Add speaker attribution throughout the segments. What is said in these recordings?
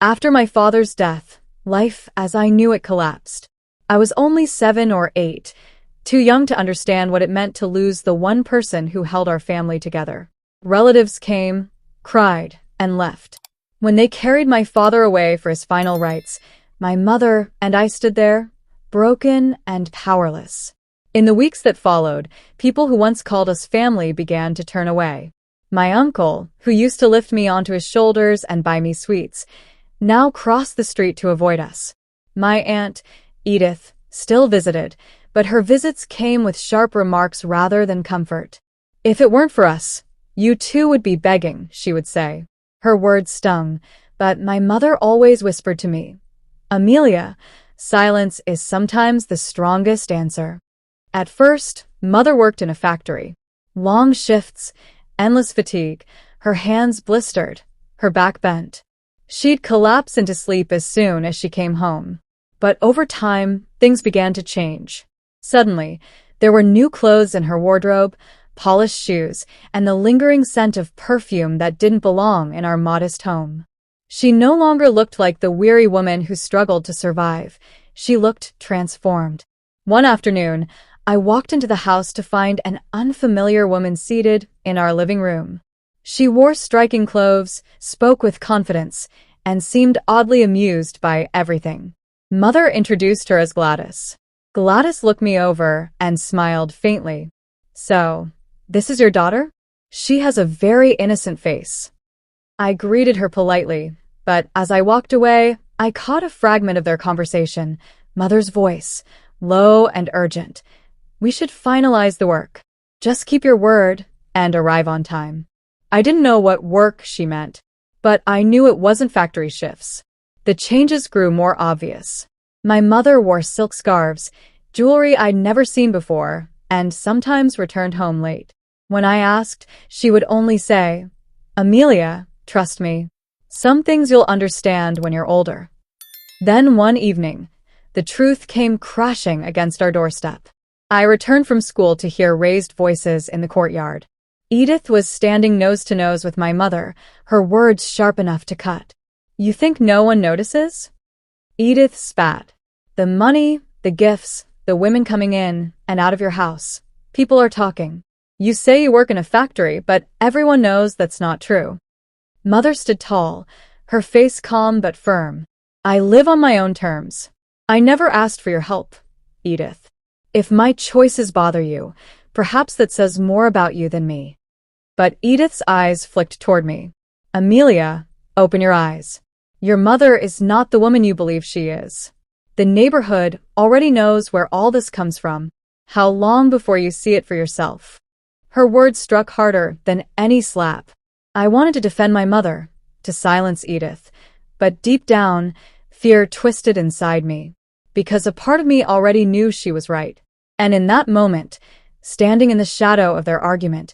Speaker 1: After my father's death, life as I knew it collapsed. I was only 7 or 8, too young to understand what it meant to lose the one person who held our family together. Relatives came, cried, and left. When they carried my father away for his final rites, my mother and I stood there, broken and powerless. In the weeks that followed, people who once called us family began to turn away. My uncle, who used to lift me onto his shoulders and buy me sweets, now crossed the street to avoid us. My aunt, Edith, still visited, but her visits came with sharp remarks rather than comfort. "If it weren't for us, you too would be begging," she would say. Her words stung, but my mother always whispered to me, "Amelia, silence is sometimes the strongest answer." At first, Mother worked in a factory. Long shifts, endless fatigue, her hands blistered, her back bent. She'd collapse into sleep as soon as she came home. But over time, things began to change. Suddenly, there were new clothes in her wardrobe, polished shoes, and the lingering scent of perfume that didn't belong in our modest home. She no longer looked like the weary woman who struggled to survive. She looked transformed. One afternoon, I walked into the house to find an unfamiliar woman seated in our living room. She wore striking clothes, spoke with confidence, and seemed oddly amused by everything. Mother introduced her as Gladys. Gladys looked me over and smiled faintly. "So, this is your daughter? She has a very innocent face." I greeted her politely, but as I walked away, I caught a fragment of their conversation, Mother's voice, low and urgent. "We should finalize the work. Just keep your word and arrive on time." I didn't know what work she meant, but I knew it wasn't factory shifts. The changes grew more obvious. My mother wore silk scarves, jewelry I'd never seen before, and sometimes returned home late. When I asked, she would only say, "Amelia, trust me. Some things you'll understand when you're older." Then one evening, the truth came crashing against our doorstep. I returned from school to hear raised voices in the courtyard. Edith was standing nose to nose with my mother, her words sharp enough to cut. "You think no one notices?" Edith spat. "The money, the gifts, the women coming in and out of your house. People are talking. You say you work in a factory, but everyone knows that's not true." Mother stood tall, her face calm but firm. "I live on my own terms. I never asked for your help, Edith. If my choices bother you, perhaps that says more about you than me." But Edith's eyes flicked toward me. "Amelia, open your eyes. Your mother is not the woman you believe she is. The neighborhood already knows where all this comes from. How long before you see it for yourself?" Her words struck harder than any slap. I wanted to defend my mother, to silence Edith, but deep down, fear twisted inside me, because a part of me already knew she was right. And in that moment, standing in the shadow of their argument,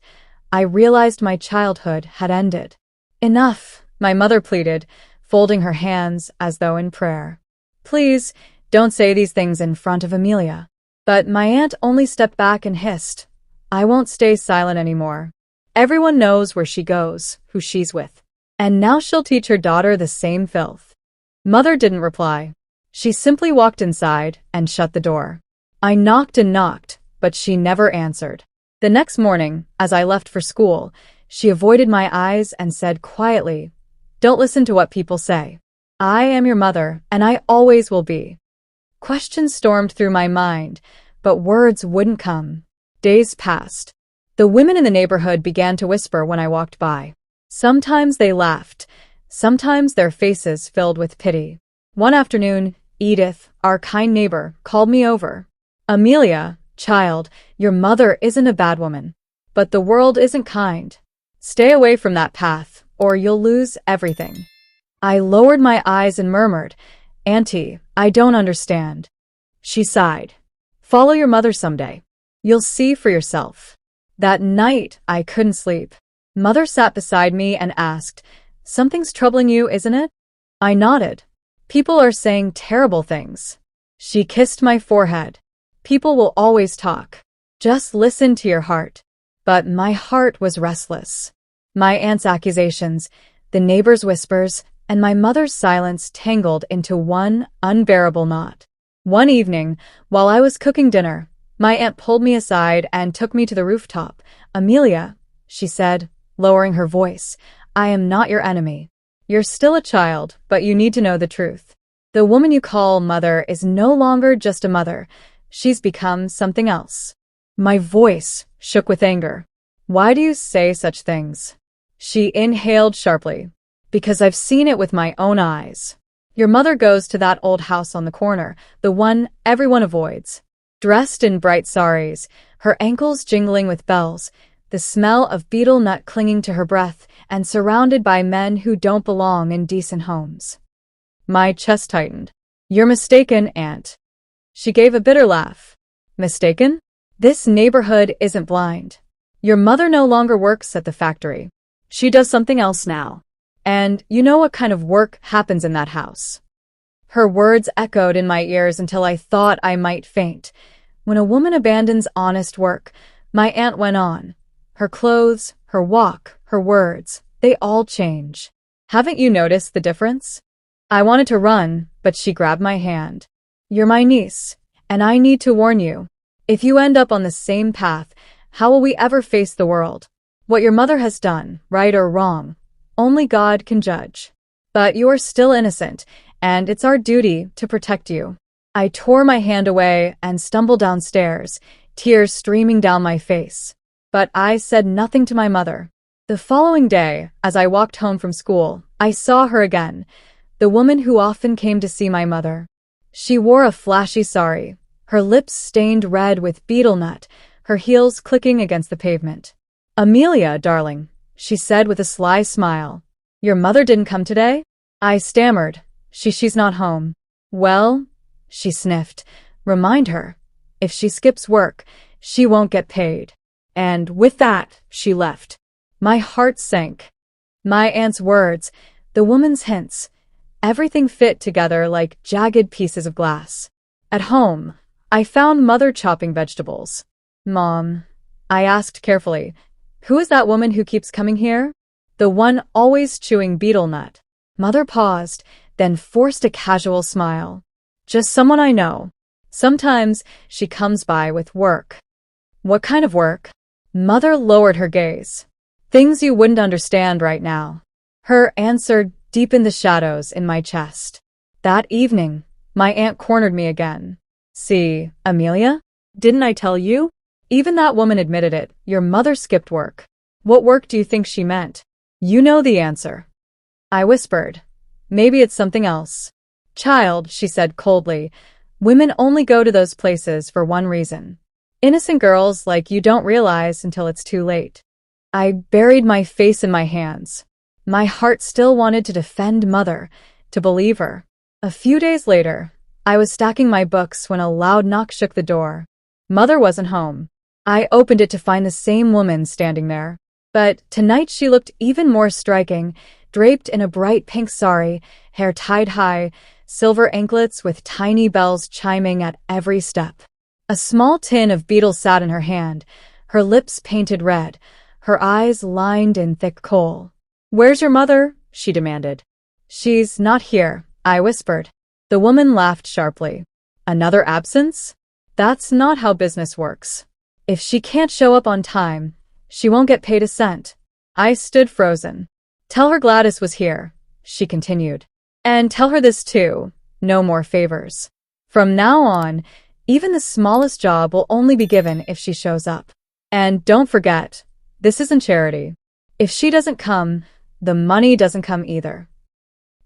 Speaker 1: I realized my childhood had ended. "Enough," my mother pleaded, folding her hands as though in prayer. "Please, don't say these things in front of Amelia." But my aunt only stepped back and hissed, "I won't stay silent anymore. Everyone knows where she goes, who she's with. And now she'll teach her daughter the same filth." Mother didn't reply. She simply walked inside and shut the door. I knocked and knocked, but she never answered. The next morning, as I left for school, she avoided my eyes and said quietly, "Don't listen to what people say. I am your mother, and I always will be." Questions stormed through my mind, but words wouldn't come. Days passed. The women in the neighborhood began to whisper when I walked by. Sometimes they laughed, sometimes their faces filled with pity. One afternoon, Edith, our kind neighbor, called me over. "Amelia, child, your mother isn't a bad woman, but the world isn't kind. Stay away from that path, or you'll lose everything." I lowered my eyes and murmured, "Auntie, I don't understand." She sighed. "Follow your mother someday. You'll see for yourself." That night, I couldn't sleep. Mother sat beside me and asked, "Something's troubling you, isn't it?" I nodded. "People are saying terrible things." She kissed my forehead. "People will always talk. Just listen to your heart." But my heart was restless. My aunt's accusations, the neighbors' whispers, and my mother's silence tangled into one unbearable knot. One evening, while I was cooking dinner, my aunt pulled me aside and took me to the rooftop. "Amelia," she said, lowering her voice, "I am not your enemy. You're still a child, but you need to know the truth. The woman you call mother is no longer just a mother. She's become something else." My voice shook with anger. "Why do you say such things?" She inhaled sharply. "Because I've seen it with my own eyes. Your mother goes to that old house on the corner, the one everyone avoids. Dressed in bright saris, her ankles jingling with bells, the smell of betel nut clinging to her breath, and surrounded by men who don't belong in decent homes." My chest tightened. "You're mistaken, Aunt." She gave a bitter laugh. "Mistaken? This neighborhood isn't blind. Your mother no longer works at the factory. She does something else now. And you know what kind of work happens in that house." Her words echoed in my ears until I thought I might faint. "When a woman abandons honest work," my aunt went on, "her clothes, her walk, her words, they all change. Haven't you noticed the difference?" I wanted to run, but she grabbed my hand. "You're my niece, and I need to warn you. If you end up on the same path, how will we ever face the world? What your mother has done, right or wrong, only God can judge. But you are still innocent, and it's our duty to protect you." I tore my hand away and stumbled downstairs, tears streaming down my face. But I said nothing to my mother. The following day, as I walked home from school, I saw her again, the woman who often came to see my mother. She wore a flashy sari, her lips stained red with betel nut, her heels clicking against the pavement. "Amelia, darling," she said with a sly smile. "Your mother didn't come today?" I stammered. She's not home." "Well," she sniffed, "remind her. If she skips work, she won't get paid." And with that, she left. My heart sank. My aunt's words, the woman's hints, everything fit together like jagged pieces of glass. At home, I found Mother chopping vegetables. "Mom," I asked carefully, "who is that woman who keeps coming here?" "The one always chewing betel nut." Mother paused, then forced a casual smile. "Just someone I know. Sometimes she comes by with work." "What kind of work?" Mother lowered her gaze. "Things you wouldn't understand right now." Her answer deepened the shadows in my chest. That evening, my aunt cornered me again. "See, Amelia? Didn't I tell you? Even that woman admitted it. Your mother skipped work." "What work do you think she meant?" "You know the answer." I whispered. "Maybe it's something else." "Child," she said coldly, "women only go to those places for one reason. Innocent girls like you don't realize until it's too late." I buried my face in my hands. My heart still wanted to defend Mother, to believe her. A few days later, I was stacking my books when a loud knock shook the door. Mother wasn't home. I opened it to find the same woman standing there. But tonight she looked even more striking, draped in a bright pink sari, hair tied high, silver anklets with tiny bells chiming at every step. A small tin of betel sat in her hand, her lips painted red, her eyes lined in thick kohl. "Where's your mother?" she demanded. "She's not here," I whispered. The woman laughed sharply. "Another absence? That's not how business works. If she can't show up on time, she won't get paid a cent." I stood frozen. "Tell her Gladys was here," she continued. "And tell her this too, no more favors. From now on, even the smallest job will only be given if she shows up. And don't forget, this isn't charity. If she doesn't come, the money doesn't come either."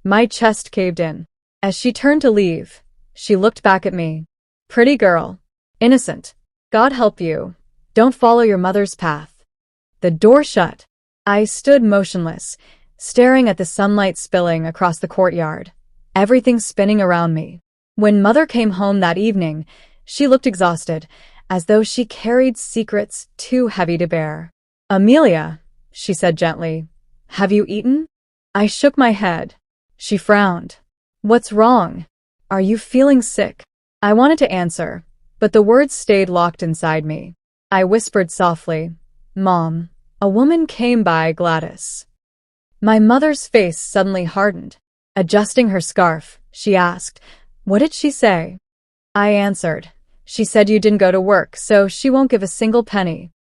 Speaker 1: My chest caved in. As she turned to leave, she looked back at me. "Pretty girl. Innocent. God help you. Don't follow your mother's path." The door shut. I stood motionless, staring at the sunlight spilling across the courtyard, everything spinning around me. When Mother came home that evening, she looked exhausted, as though she carried secrets too heavy to bear. "Amelia," she said gently, "have you eaten?" I shook my head. She frowned. "What's wrong? Are you feeling sick?" I wanted to answer, but the words stayed locked inside me. I whispered softly, "Mom, a woman came by, Gladys." My mother's face suddenly hardened. Adjusting her scarf, she asked, "What did she say?" I answered, "She said you didn't go to work, so she won't give a single penny."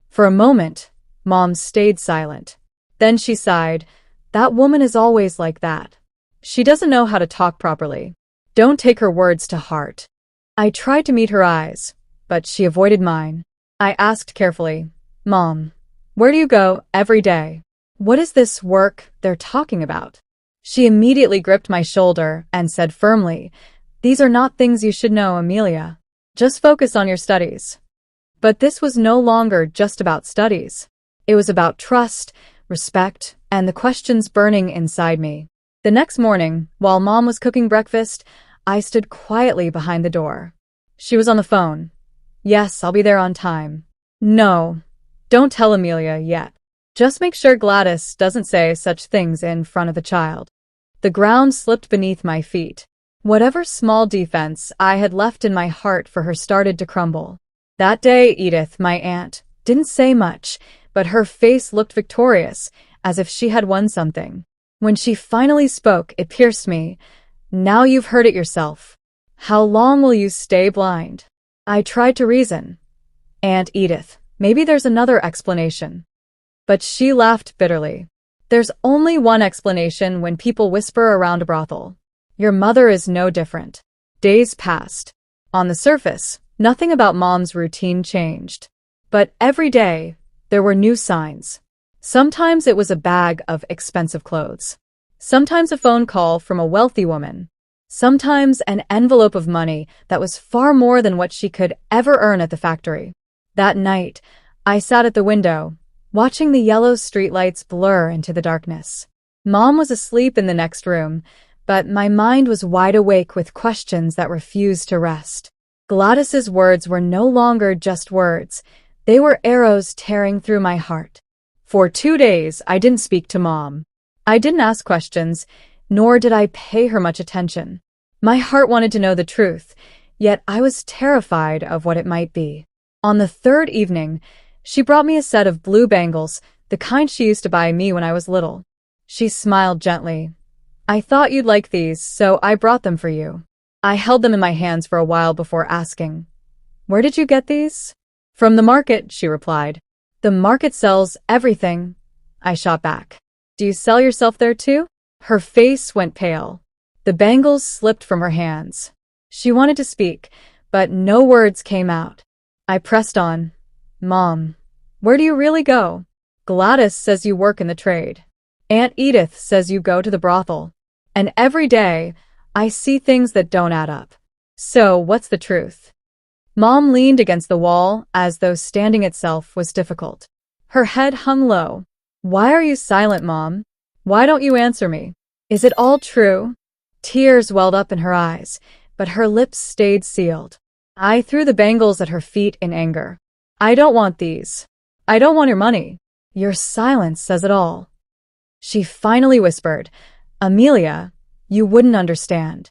Speaker 1: For a moment, Mom stayed silent. Then she sighed, "That woman is always like that. She doesn't know how to talk properly. Don't take her words to heart." I tried to meet her eyes, but she avoided mine. I asked carefully, "Mom, where do you go every day? What is this work they're talking about?" She immediately gripped my shoulder and said firmly, "These are not things you should know, Amelia. Just focus on your studies." But this was no longer just about studies. It was about trust, respect, and the questions burning inside me. The next morning, while Mom was cooking breakfast, I stood quietly behind the door. She was on the phone. "Yes, I'll be there on time." "No, don't tell Amelia yet. Just make sure Gladys doesn't say such things in front of the child." The ground slipped beneath my feet. Whatever small defense I had left in my heart for her started to crumble. That day, Edith, my aunt, didn't say much, but her face looked victorious, as if she had won something. When she finally spoke, it pierced me. "Now you've heard it yourself. How long will you stay blind?" I tried to reason. "Aunt Edith, maybe there's another explanation." But she laughed bitterly. "There's only one explanation when people whisper around a brothel. Your mother is no different." Days passed. On the surface, nothing about Mom's routine changed. But every day, there were new signs. Sometimes it was a bag of expensive clothes. Sometimes a phone call from a wealthy woman. Sometimes an envelope of money that was far more than what she could ever earn at the factory. That night, I sat at the window, watching the yellow streetlights blur into the darkness. Mom was asleep in the next room, but my mind was wide awake with questions that refused to rest. Gladys's words were no longer just words. They were arrows tearing through my heart. For 2 days, I didn't speak to Mom. I didn't ask questions, nor did I pay her much attention. My heart wanted to know the truth, yet I was terrified of what it might be. On the third evening, she brought me a set of blue bangles, the kind she used to buy me when I was little. She smiled gently. "I thought you'd like these, so I brought them for you." I held them in my hands for a while before asking, "Where did you get these?" "From the market," she replied. "The market sells everything," I shot back. "Do you sell yourself there too?" Her face went pale. The bangles slipped from her hands. She wanted to speak, but no words came out. I pressed on. "Mom, where do you really go?" "Gladys says you work in the trade. Aunt Edith says you go to the brothel. And every day, I see things that don't add up. So, what's the truth?" Mom leaned against the wall as though standing itself was difficult. Her head hung low. "Why are you silent, Mom? Why don't you answer me? Is it all true?" Tears welled up in her eyes, but her lips stayed sealed. I threw the bangles at her feet in anger. "I don't want these. I don't want your money. Your silence says it all." She finally whispered, "Amelia, you wouldn't understand."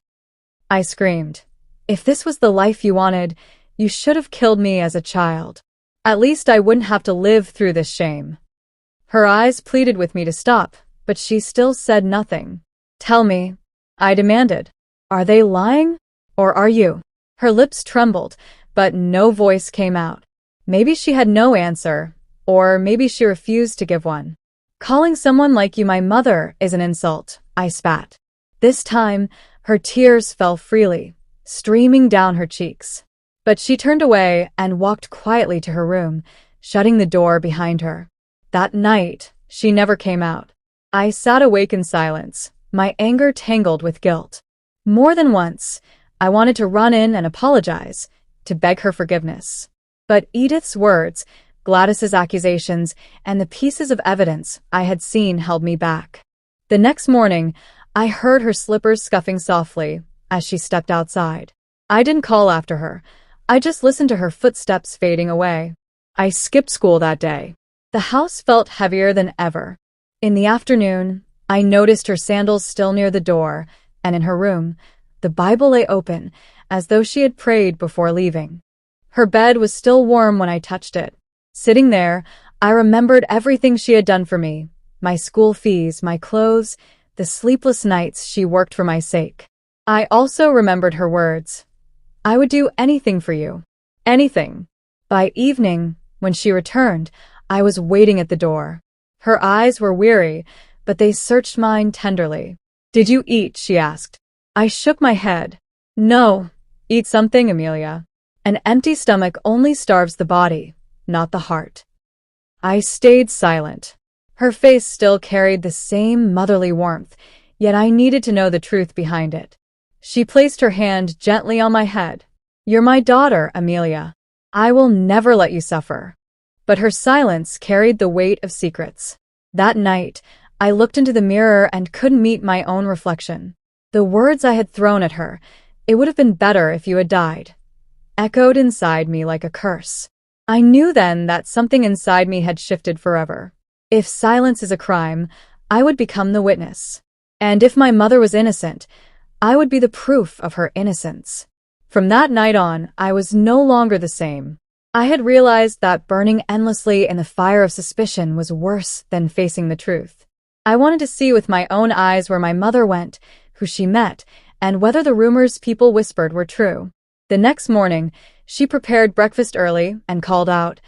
Speaker 1: I screamed, "If this was the life you wanted, you should have killed me as a child. At least I wouldn't have to live through this shame." Her eyes pleaded with me to stop, but she still said nothing. "Tell me," I demanded. "Are they lying? Or are you?" Her lips trembled, but no voice came out. Maybe she had no answer, or maybe she refused to give one. "Calling someone like you my mother is an insult," I spat. This time, her tears fell freely, streaming down her cheeks. But she turned away and walked quietly to her room, shutting the door behind her. That night, she never came out. I sat awake in silence, my anger tangled with guilt. More than once, I wanted to run in and apologize, to beg her forgiveness. But Edith's words, Gladys's accusations, and the pieces of evidence I had seen held me back. The next morning, I heard her slippers scuffing softly as she stepped outside. I didn't call after her. I just listened to her footsteps fading away. I skipped school that day. The house felt heavier than ever. In the afternoon, I noticed her sandals still near the door, and in her room, the Bible lay open, as though she had prayed before leaving. Her bed was still warm when I touched it. Sitting there, I remembered everything she had done for me, my school fees, my clothes, the sleepless nights she worked for my sake. I also remembered her words. I would do anything for you. Anything. By evening, when she returned, I was waiting at the door. Her eyes were weary, but they searched mine tenderly. Did you eat? She asked. I shook my head. No. Eat something, Amelia. An empty stomach only starves the body, not the heart. I stayed silent. Her face still carried the same motherly warmth, yet I needed to know the truth behind it. She placed her hand gently on my head. You're my daughter, Amelia. I will never let you suffer. But her silence carried the weight of secrets. That night, I looked into the mirror and couldn't meet my own reflection. The words I had thrown at her, "It would have been better if you had died," echoed inside me like a curse. I knew then that something inside me had shifted forever. If silence is a crime, I would become the witness. And if my mother was innocent, I would be the proof of her innocence. From that night on, I was no longer the same. I had realized that burning endlessly in the fire of suspicion was worse than facing the truth. I wanted to see with my own eyes where my mother went, who she met, and whether the rumors people whispered were true. The next morning, she prepared breakfast early and called out,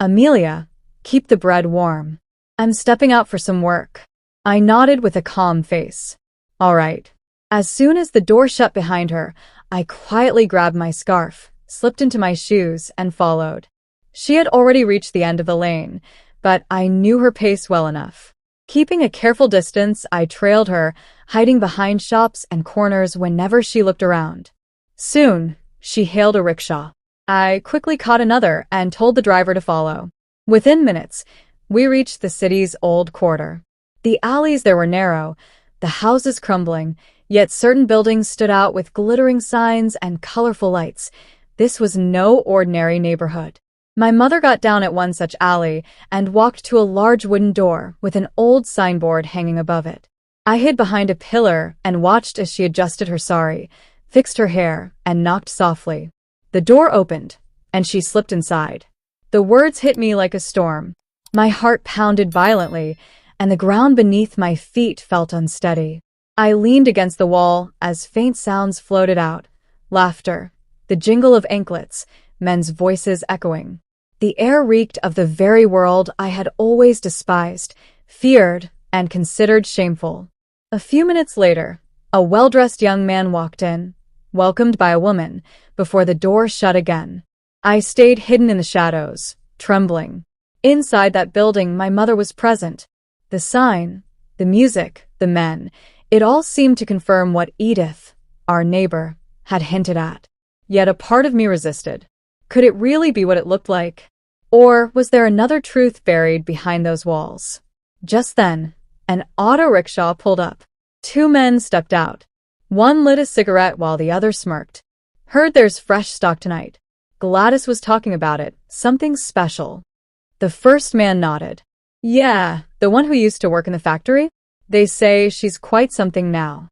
Speaker 1: "Amelia, keep the bread warm. I'm stepping out for some work." I nodded with a calm face. All right. As soon as the door shut behind her, I quietly grabbed my scarf, slipped into my shoes, and followed. She had already reached the end of the lane, but I knew her pace well enough. Keeping a careful distance, I trailed her, hiding behind shops and corners whenever she looked around. Soon, she hailed a rickshaw. I quickly caught another and told the driver to follow. Within minutes, we reached the city's old quarter. The alleys there were narrow, the houses crumbling, yet certain buildings stood out with glittering signs and colorful lights. This was no ordinary neighborhood. My mother got down at one such alley and walked to a large wooden door with an old signboard hanging above it. I hid behind a pillar and watched as she adjusted her sari, fixed her hair, and knocked softly. The door opened, and she slipped inside. The words hit me like a storm. My heart pounded violently, and the ground beneath my feet felt unsteady. I leaned against the wall as faint sounds floated out. Laughter, the jingle of anklets, men's voices echoing. The air reeked of the very world I had always despised, feared, and considered shameful. A few minutes later, a well-dressed young man walked in, welcomed by a woman, before the door shut again. I stayed hidden in the shadows, trembling. Inside that building, my mother was present. The sign, the music, the men, it all seemed to confirm what Edith, our neighbor, had hinted at. Yet a part of me resisted. Could it really be what it looked like? Or was there another truth buried behind those walls? Just then, an auto rickshaw pulled up. Two men stepped out. One lit a cigarette while the other smirked. Heard there's fresh stock tonight. Gladys was talking about it, something special. The first man nodded. Yeah, the one who used to work in the factory? They say she's quite something now.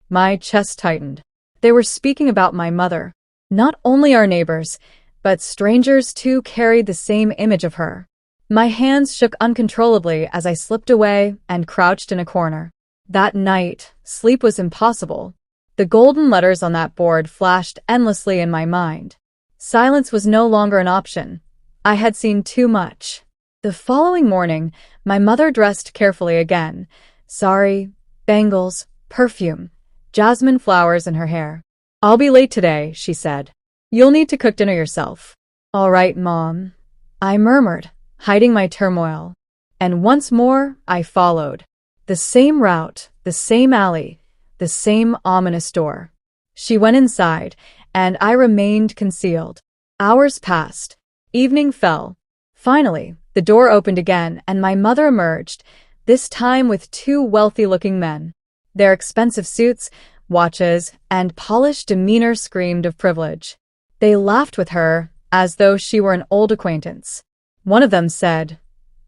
Speaker 1: My chest tightened. They were speaking about my mother. Not only our neighbors, but strangers too carried the same image of her. My hands shook uncontrollably as I slipped away and crouched in a corner. That night, sleep was impossible. The golden letters on that board flashed endlessly in my mind. Silence was no longer an option. I had seen too much. The following morning, my mother dressed carefully again. Sari, bangles, perfume, jasmine flowers in her hair. I'll be late today, she said. You'll need to cook dinner yourself. All right, Mom, I murmured, hiding my turmoil. And once more, I followed. The same route, the same alley, the same ominous door. She went inside, and I remained concealed. Hours passed. Evening fell. Finally, the door opened again, and my mother emerged, this time with two wealthy-looking men. Their expensive suits, watches, and polished demeanor screamed of privilege. They laughed with her, as though she were an old acquaintance. One of them said,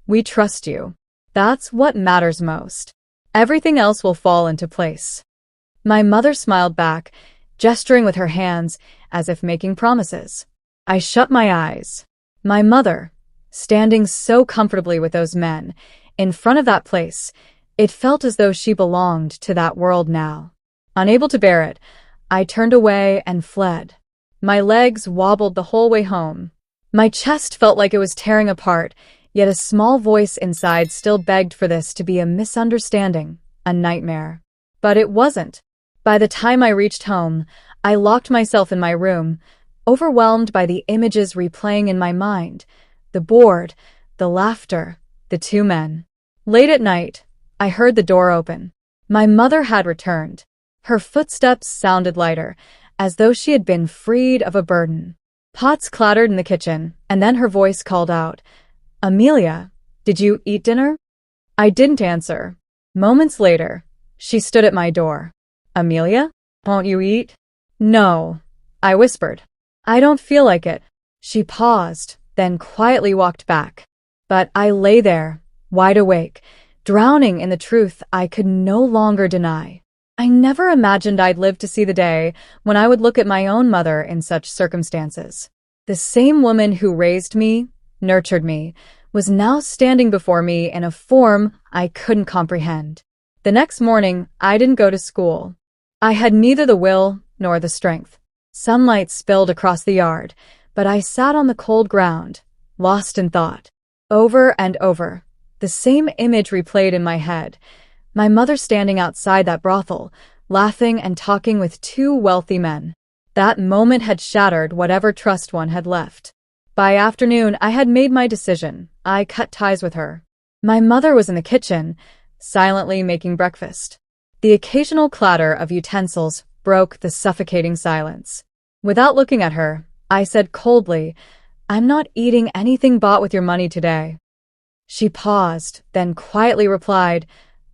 Speaker 1: "We trust you. That's what matters most. Everything else will fall into place." My mother smiled back, gesturing with her hands, as if making promises. I shut my eyes. My mother, standing so comfortably with those men, in front of that place, It felt as though she belonged to that world now. Unable to bear it, I turned away and fled. My legs wobbled the whole way home. My chest felt like it was tearing apart, yet a small voice inside still begged for this to be a misunderstanding, a nightmare. But it wasn't. By the time I reached home, I locked myself in my room, overwhelmed by the images replaying in my mind. The board, the laughter, the two men. Late at night, I heard the door open. My mother had returned. Her footsteps sounded lighter, as though she had been freed of a burden. Pots clattered in the kitchen, and then her voice called out, "Amelia, did you eat dinner?" I didn't answer. Moments later, she stood at my door. "Amelia, won't you eat?" "No," I whispered. "I don't feel like it." She paused, then quietly walked back. But I lay there, wide awake, drowning in the truth I could no longer deny. I never imagined I'd live to see the day when I would look at my own mother in such circumstances. The same woman who raised me, nurtured me, was now standing before me in a form I couldn't comprehend. The next morning, I didn't go to school. I had neither the will nor the strength. Sunlight spilled across the yard, but I sat on the cold ground, lost in thought. Over and over, the same image replayed in my head. My mother standing outside that brothel, laughing and talking with two wealthy men. That moment had shattered whatever trust one had left. By afternoon, I had made my decision. I cut ties with her. My mother was in the kitchen, silently making breakfast. The occasional clatter of utensils broke the suffocating silence. Without looking at her, I said coldly, "I'm not eating anything bought with your money today." She paused, then quietly replied,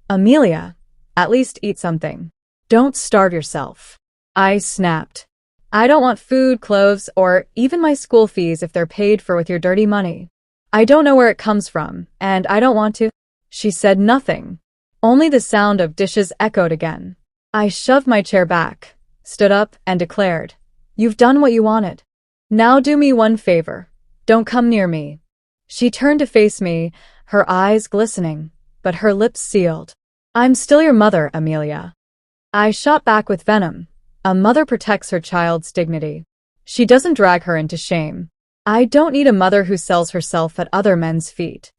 Speaker 1: "Amelia, at least eat something. Don't starve yourself." I snapped. "I don't want food, clothes, or even my school fees if they're paid for with your dirty money. I don't know where it comes from, and I don't want to." She said nothing. Only the sound of dishes echoed again. I shoved my chair back, stood up, and declared, "You've done what you wanted. Now do me one favor. Don't come near me." She turned to face me, her eyes glistening, but her lips sealed. "I'm still your mother, Amelia." I shot back with venom. A mother protects her child's dignity. She doesn't drag her into shame. I don't need a mother who sells herself at other men's feet.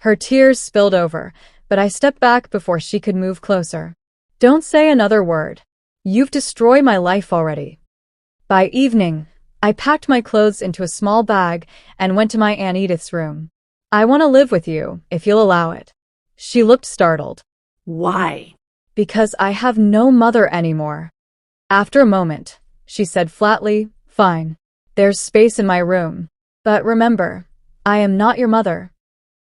Speaker 1: Her tears spilled over, but I stepped back before she could move closer. "Don't say another word. You've destroyed my life already." By evening, I packed my clothes into a small bag and went to my Aunt Edith's room. "I want to live with you, if you'll allow it." She looked startled.
Speaker 2: "Why?"
Speaker 1: "Because I have no mother anymore." After a moment, she said flatly, "Fine. There's space in my room. But remember, I am not your mother."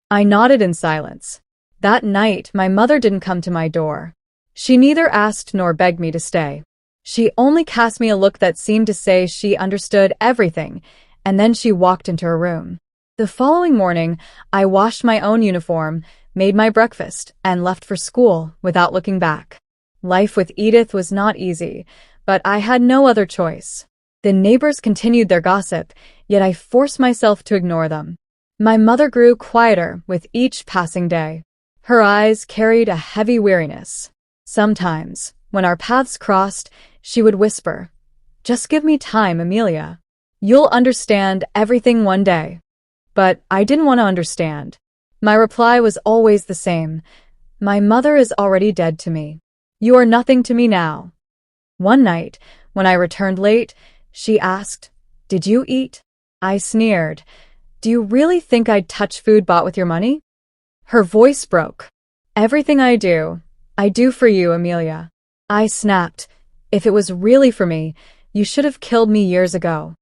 Speaker 1: I nodded in silence. That night, my mother didn't come to my door. She neither asked nor begged me to stay. She only cast me a look that seemed to say she understood everything, and then she walked into her room. The following morning, I washed my own uniform, made my breakfast, and left for school without looking back. Life with Edith was not easy, but I had no other choice. The neighbors continued their gossip, yet I forced myself to ignore them. My mother grew quieter with each passing day. Her eyes carried a heavy weariness. Sometimes, when our paths crossed, she would whisper, "Just give me time, Amelia. You'll understand everything one day." But I didn't want to understand. My reply was always the same. "My mother is already dead to me. You are nothing to me now." One night, when I returned late, she asked, "Did you eat?" I sneered. "Do you really think I'd touch food bought with your money?" Her voice broke. "Everything I do for you, Amelia." I snapped. "If it was really for me, you should have killed me years ago."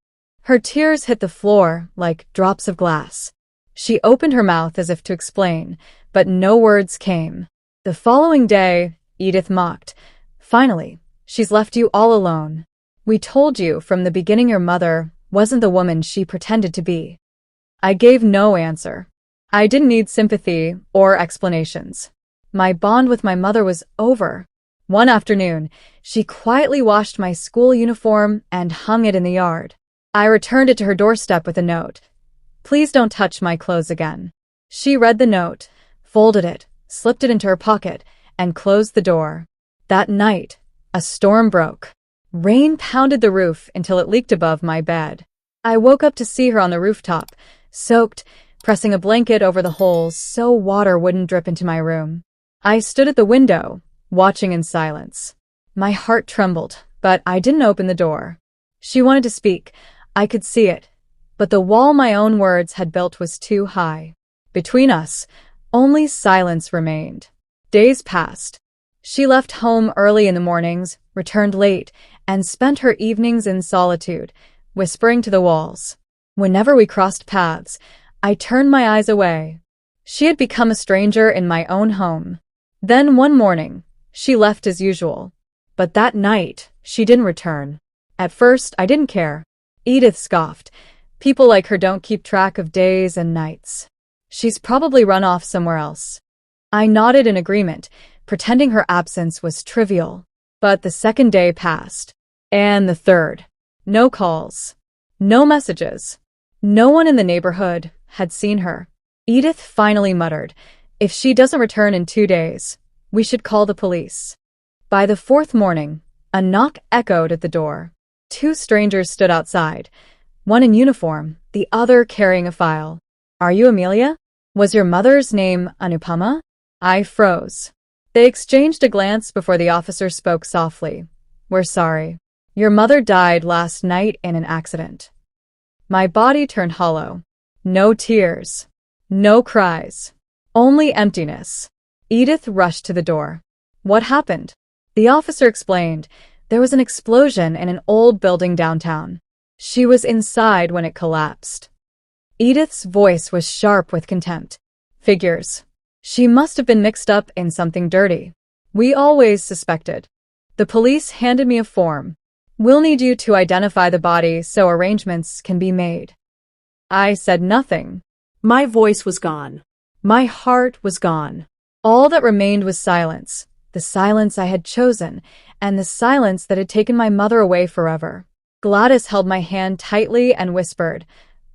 Speaker 1: Her tears hit the floor like drops of glass. She opened her mouth as if to explain, but no words came. The following day, Edith mocked, "Finally, she's left you all alone. We told you from the beginning your mother wasn't the woman she pretended to be." I gave no answer. I didn't need sympathy or explanations. My bond with my mother was over. One afternoon, she quietly washed my school uniform and hung it in the yard. I returned it to her doorstep with a note. "Please don't touch my clothes again." She read the note, folded it, slipped it into her pocket, and closed the door. That night, a storm broke. Rain pounded the roof until it leaked above my bed. I woke up to see her on the rooftop, soaked, pressing a blanket over the holes so water wouldn't drip into my room. I stood at the window, watching in silence. My heart trembled, but I didn't open the door. She wanted to speak. I could see it. But the wall my own words had built was too high. Between us, only silence remained. Days passed. She left home early in the mornings, returned late, and spent her evenings in solitude, whispering to the walls. Whenever we crossed paths, I turned my eyes away. She had become a stranger in my own home. Then one morning, she left as usual. But that night, she didn't return. At first, I didn't care. Edith scoffed. People like her don't keep track of days and nights. She's probably run off somewhere else. I nodded in agreement, pretending her absence was trivial. But the second day passed. And the third. No calls. No messages. No one in the neighborhood had seen her. Edith finally muttered, "If she doesn't return in 2 days, we should call the police." By the fourth morning, a knock echoed at the door. 2 strangers stood outside, one in uniform, the other carrying a file. "Are you Amelia? Was your mother's name Anupama?" I froze. They exchanged a glance before the officer spoke softly. "We're sorry. Your mother died last night in an accident." My body turned hollow. No tears. No cries. Only emptiness. Edith rushed to the door. "What happened?" The officer explained. There was an explosion in an old building downtown. She was inside when it collapsed. Edith's voice was sharp with contempt. "Figures. She must have been mixed up in something dirty. We always suspected." The police handed me a form. "We'll need you to identify the body so arrangements can be made." I said nothing. My voice was gone. My heart was gone. All that remained was silence, the silence I had chosen, and the silence that had taken my mother away forever. Gladys held my hand tightly and whispered,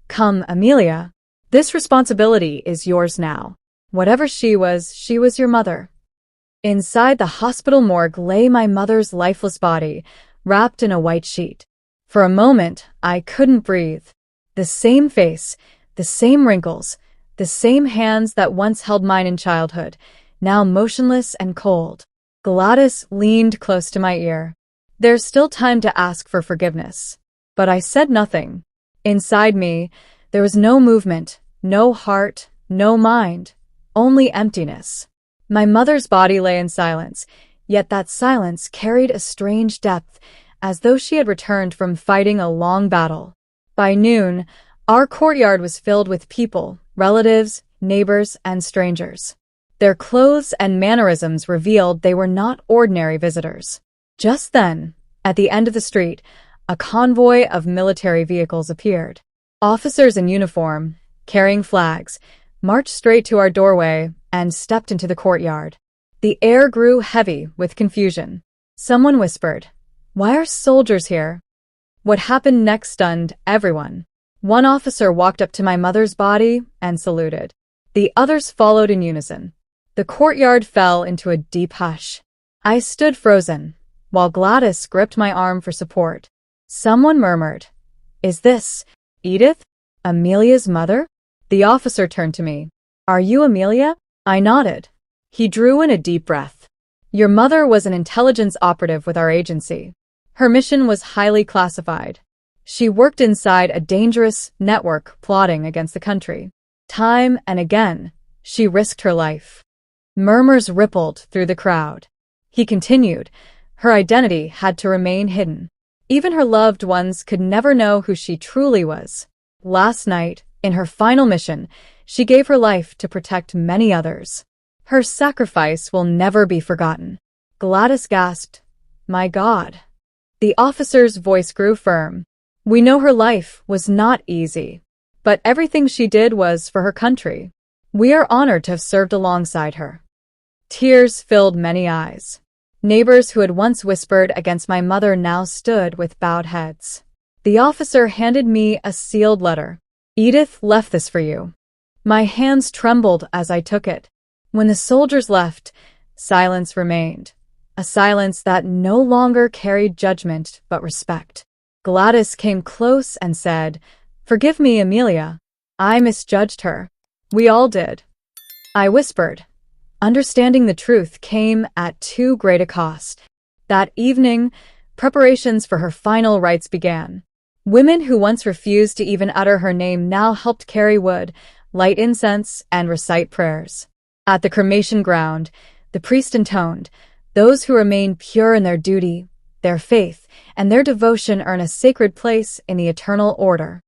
Speaker 1: "Come, Amelia. This responsibility is yours now. Whatever she was your mother." Inside the hospital morgue lay my mother's lifeless body, wrapped in a white sheet. For a moment, I couldn't breathe. The same face, the same wrinkles, the same hands that once held mine in childhood, now motionless and cold. Gladys leaned close to my ear. "There's still time to ask for forgiveness." But I said nothing. Inside me, there was no movement, no heart, no mind, only emptiness. My mother's body lay in silence, yet that silence carried a strange depth, as though she had returned from fighting a long battle. By noon, our courtyard was filled with people, relatives, neighbors, and strangers. Their clothes and mannerisms revealed they were not ordinary visitors. Just then, at the end of the street, a convoy of military vehicles appeared. Officers in uniform, carrying flags, marched straight to our doorway and stepped into the courtyard. The air grew heavy with confusion. Someone whispered, "Why are soldiers here?" What happened next stunned everyone. One officer walked up to my mother's body and saluted. The others followed in unison. The courtyard fell into a deep hush. I stood frozen, while Gladys gripped my arm for support. Someone murmured, "Is this Edith, Amelia's mother?" The officer turned to me. "Are you Amelia?" I nodded. He drew in a deep breath. "Your mother was an intelligence operative with our agency. Her mission was highly classified. She worked inside a dangerous network plotting against the country. Time and again, she risked her life." Murmurs rippled through the crowd. He continued, "Her identity had to remain hidden. Even her loved ones could never know who she truly was. Last night, in her final mission, she gave her life to protect many others. Her sacrifice will never be forgotten." Gladys gasped, "My God." The officer's voice grew firm. "We know her life was not easy, but everything she did was for her country. We are honored to have served alongside her." Tears filled many eyes. Neighbors who had once whispered against my mother now stood with bowed heads. The officer handed me a sealed letter. "Edith left this for you." My hands trembled as I took it. When the soldiers left, silence remained. A silence that no longer carried judgment but respect. Gladys came close and said, "Forgive me, Amelia. I misjudged her. We all did." I whispered. Understanding the truth came at too great a cost. That evening, preparations for her final rites began. Women who once refused to even utter her name now helped carry wood, light incense, and recite prayers. At the cremation ground, the priest intoned, "Those who remain pure in their duty, their faith, and their devotion earn a sacred place in the eternal order."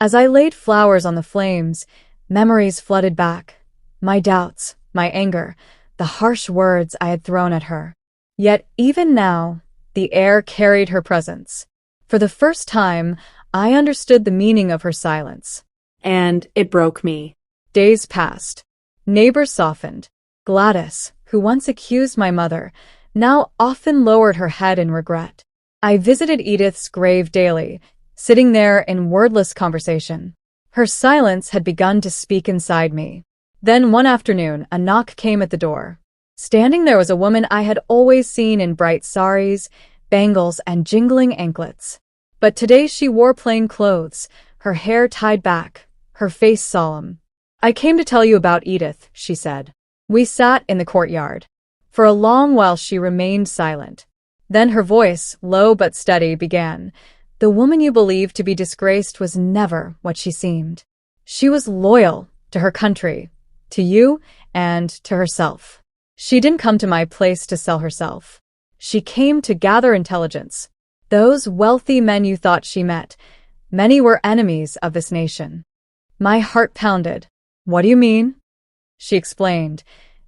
Speaker 1: As I laid flowers on the flames, memories flooded back. My doubts, my anger, the harsh words I had thrown at her. Yet even now, the air carried her presence. For the first time, I understood the meaning of her silence.
Speaker 2: And it broke me.
Speaker 1: Days passed. Neighbors softened. Gladys, who once accused my mother, now often lowered her head in regret. I visited Edith's grave daily, sitting there in wordless conversation. Her silence had begun to speak inside me. Then one afternoon, a knock came at the door. Standing there was a woman I had always seen in bright saris, bangles, and jingling anklets. But today she wore plain clothes, her hair tied back, her face solemn. "I came to tell you about Edith," she said. We sat in the courtyard. For a long while she remained silent. Then her voice, low but steady, began. "The woman you believed to be disgraced was never what she seemed. She was loyal to her country, to you, and to herself. She didn't come to my place to sell herself. She came to gather intelligence. Those wealthy men you thought she met, many were enemies of this nation." My heart pounded. "What do you mean?" She explained.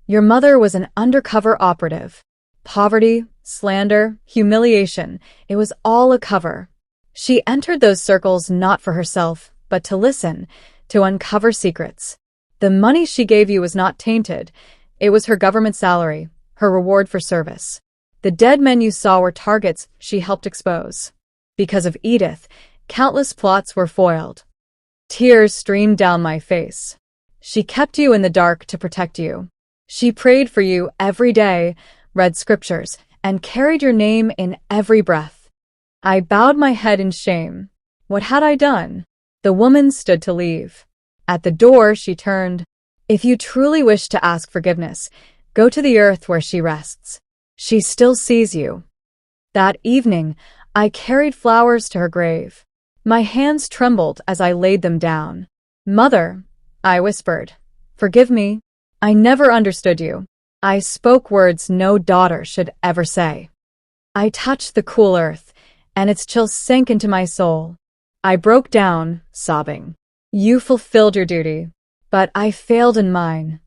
Speaker 1: "Your mother was an undercover operative. Poverty, slander, humiliation, it was all a cover. She entered those circles not for herself, but to listen, to uncover secrets. The money she gave you was not tainted. It was her government salary, her reward for service. The dead men you saw were targets she helped expose. Because of Edith, countless plots were foiled." Tears streamed down my face. "She kept you in the dark to protect you. She prayed for you every day, read scriptures, and carried your name in every breath." I bowed my head in shame. What had I done? The woman stood to leave. At the door, she turned. "If you truly wish to ask forgiveness, go to the earth where she rests. She still sees you." That evening, I carried flowers to her grave. My hands trembled as I laid them down. "Mother," I whispered, "forgive me. I never understood you. I spoke words no daughter should ever say." I touched the cool earth, and its chill sank into my soul. I broke down, sobbing. "You fulfilled your duty, but I failed in mine.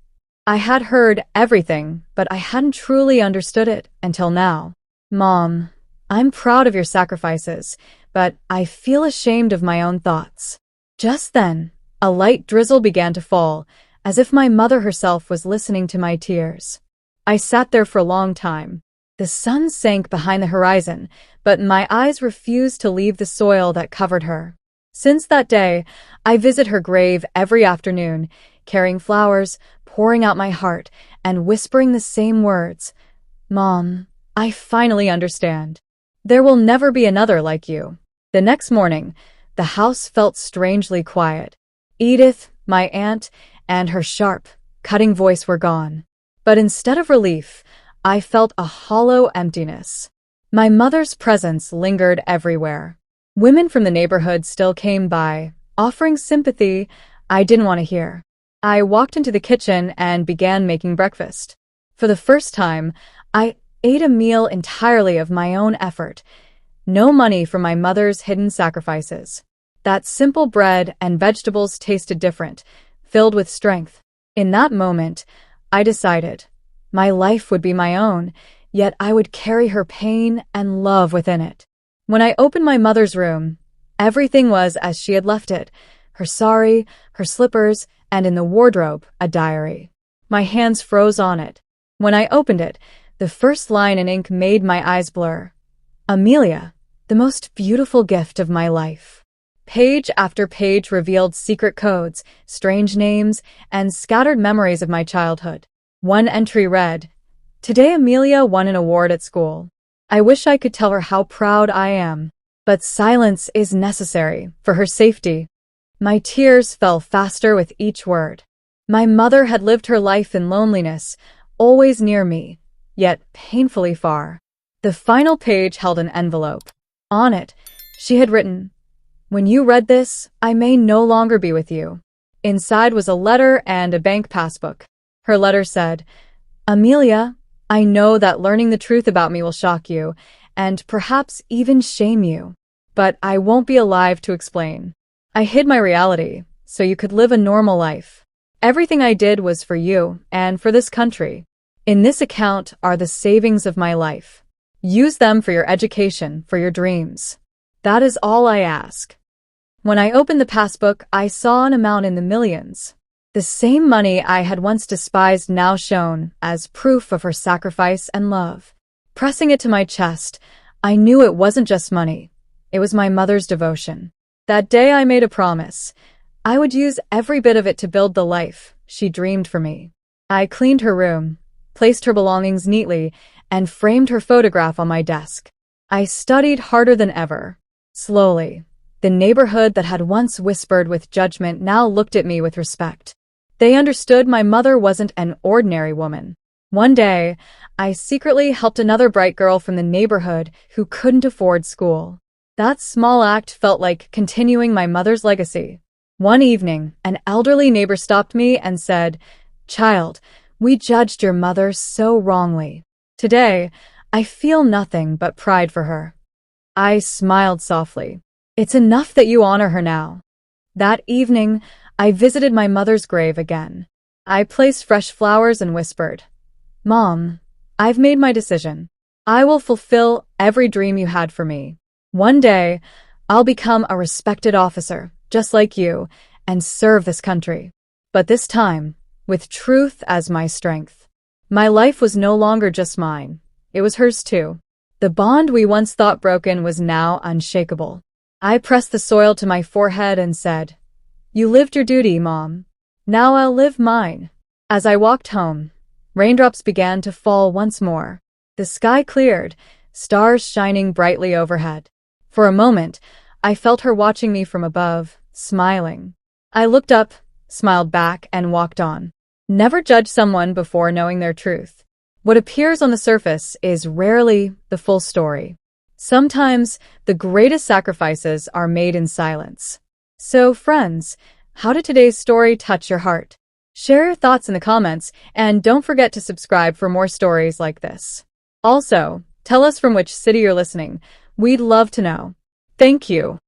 Speaker 1: I had heard everything, but I hadn't truly understood it until now. Mom, I'm proud of your sacrifices, but I feel ashamed of my own thoughts." Just then, a light drizzle began to fall, as if my mother herself was listening to my tears. I sat there for a long time. The sun sank behind the horizon, but my eyes refused to leave the soil that covered her. Since that day, I visit her grave every afternoon, carrying flowers, pouring out my heart, and whispering the same words. "Mom, I finally understand. There will never be another like you." The next morning, the house felt strangely quiet. Edith, my aunt, and her sharp, cutting voice were gone. But instead of relief, I felt a hollow emptiness. My mother's presence lingered everywhere. Women from the neighborhood still came by, offering sympathy I didn't want to hear. I walked into the kitchen and began making breakfast. For the first time, I ate a meal entirely of my own effort. No money from my mother's hidden sacrifices. That simple bread and vegetables tasted different, filled with strength. In that moment, I decided my life would be my own, yet I would carry her pain and love within it. When I opened my mother's room, everything was as she had left it, her sari, her slippers, and in the wardrobe, a diary. My hands froze on it. When I opened it, the first line in ink made my eyes blur. "Amelia, the most beautiful gift of my life." Page after page revealed secret codes, strange names, and scattered memories of my childhood. One entry read, "Today Amelia won an award at school. I wish I could tell her how proud I am, but silence is necessary for her safety." My tears fell faster with each word. My mother had lived her life in loneliness, always near me, yet painfully far. The final page held an envelope. On it, she had written, "When you read this, I may no longer be with you." Inside was a letter and a bank passbook. Her letter said, "Amelia, I know that learning the truth about me will shock you, and perhaps even shame you. But I won't be alive to explain. I hid my reality, so you could live a normal life. Everything I did was for you, and for this country. In this account are the savings of my life. Use them for your education, for your dreams. That is all I ask." When I opened the passbook, I saw an amount in the millions. The same money I had once despised now shone as proof of her sacrifice and love. Pressing it to my chest, I knew it wasn't just money. It was my mother's devotion. That day I made a promise. I would use every bit of it to build the life she dreamed for me. I cleaned her room, placed her belongings neatly, and framed her photograph on my desk. I studied harder than ever. Slowly, the neighborhood that had once whispered with judgment now looked at me with respect. They understood my mother wasn't an ordinary woman. One day, I secretly helped another bright girl from the neighborhood who couldn't afford school. That small act felt like continuing my mother's legacy. One evening, an elderly neighbor stopped me and said, "Child, we judged your mother so wrongly. Today, I feel nothing but pride for her." I smiled softly. "It's enough that you honor her now." That evening, I visited my mother's grave again. I placed fresh flowers and whispered, "Mom, I've made my decision. I will fulfill every dream you had for me. One day, I'll become a respected officer, just like you, and serve this country. But this time, with truth as my strength." My life was no longer just mine. It was hers too. The bond we once thought broken was now unshakable. I pressed the soil to my forehead and said, "You lived your duty, Mom. Now I'll live mine." As I walked home, raindrops began to fall once more. The sky cleared, stars shining brightly overhead. For a moment, I felt her watching me from above, smiling. I looked up, smiled back, and walked on. Never judge someone before knowing their truth. What appears on the surface is rarely the full story. Sometimes, the greatest sacrifices are made in silence. So, friends, how did today's story touch your heart? Share your thoughts in the comments, and don't forget to subscribe for more stories like this. Also, tell us from which city you're listening. We'd love to know. Thank you.